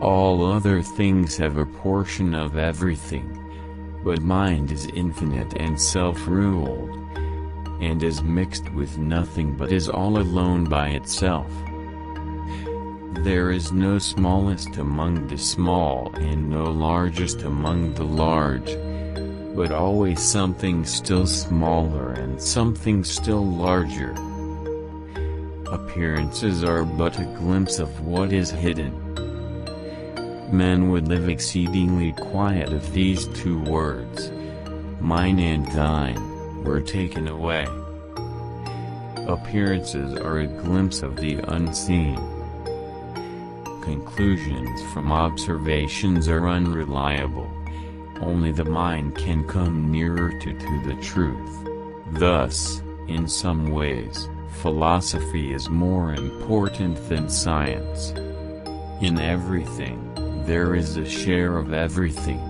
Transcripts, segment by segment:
All other things have a portion of everything, but mind is infinite and self-ruled, and is mixed with nothing but is all alone by itself. There is no smallest among the small and no largest among the large, but always something still smaller and something still larger. Appearances are but a glimpse of what is hidden. Men would live exceedingly quiet if these two words, mine and thine, were taken away. Appearances are a glimpse of the unseen. Conclusions from observations are unreliable. Only the mind can come nearer to the truth. Thus, in some ways, philosophy is more important than science. In everything, there is a share of everything.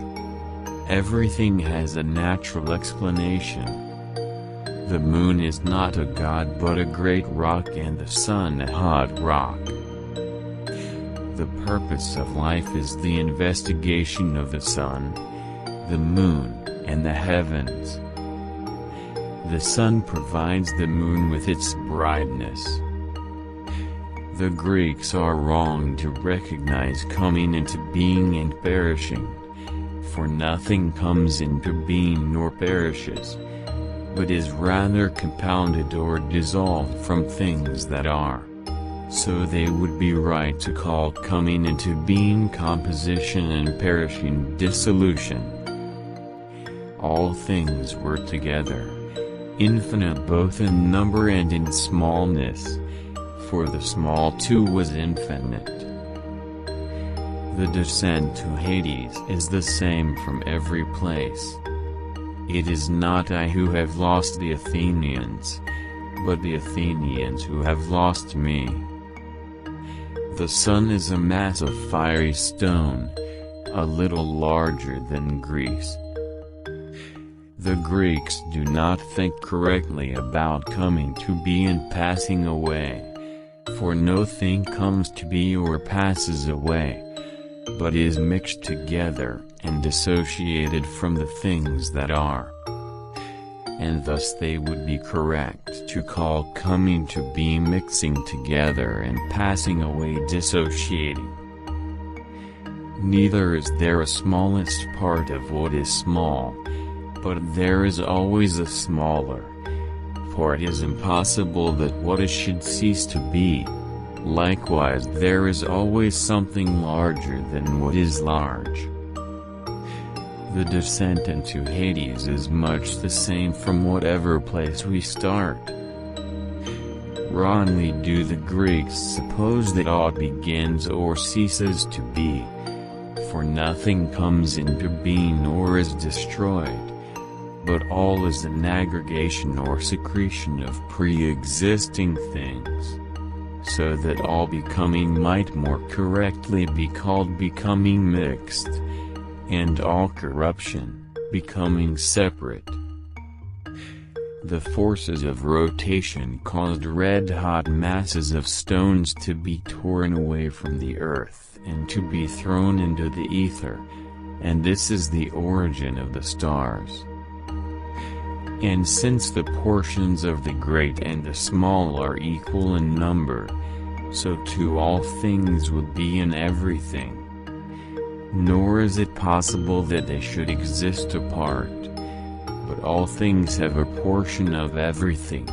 Everything has a natural explanation. The moon is not a god but a great rock, and the sun a hot rock. The purpose of life is the investigation of the sun, the moon, and the heavens. The sun provides the moon with its brightness. The Greeks are wrong to recognize coming into being and perishing, for nothing comes into being nor perishes, but is rather compounded or dissolved from things that are. So they would be right to call coming into being composition and perishing dissolution. All things were together, infinite both in number and in smallness, for the small too was infinite. The descent to Hades is the same from every place. It is not I who have lost the Athenians, but the Athenians who have lost me. The sun is a mass of fiery stone, a little larger than Greece. The Greeks do not think correctly about coming to be and passing away, for no thing comes to be or passes away, but is mixed together and dissociated from the things that are. And thus they would be correct to call coming to be mixing together and passing away dissociating. Neither is there a smallest part of what is small, but there is always a smaller. For it is impossible that what is should cease to be. Likewise there is always something larger than what is large. The descent into Hades is much the same from whatever place we start. Wrongly do the Greeks suppose that aught begins or ceases to be, for nothing comes into being or is destroyed, but all is an aggregation or secretion of pre-existing things, so that all becoming might more correctly be called becoming mixed, and all corruption, becoming separate. The forces of rotation caused red-hot masses of stones to be torn away from the earth and to be thrown into the ether, and this is the origin of the stars. And since the portions of the great and the small are equal in number, so too all things will be in everything. Nor is it possible that they should exist apart, but all things have a portion of everything.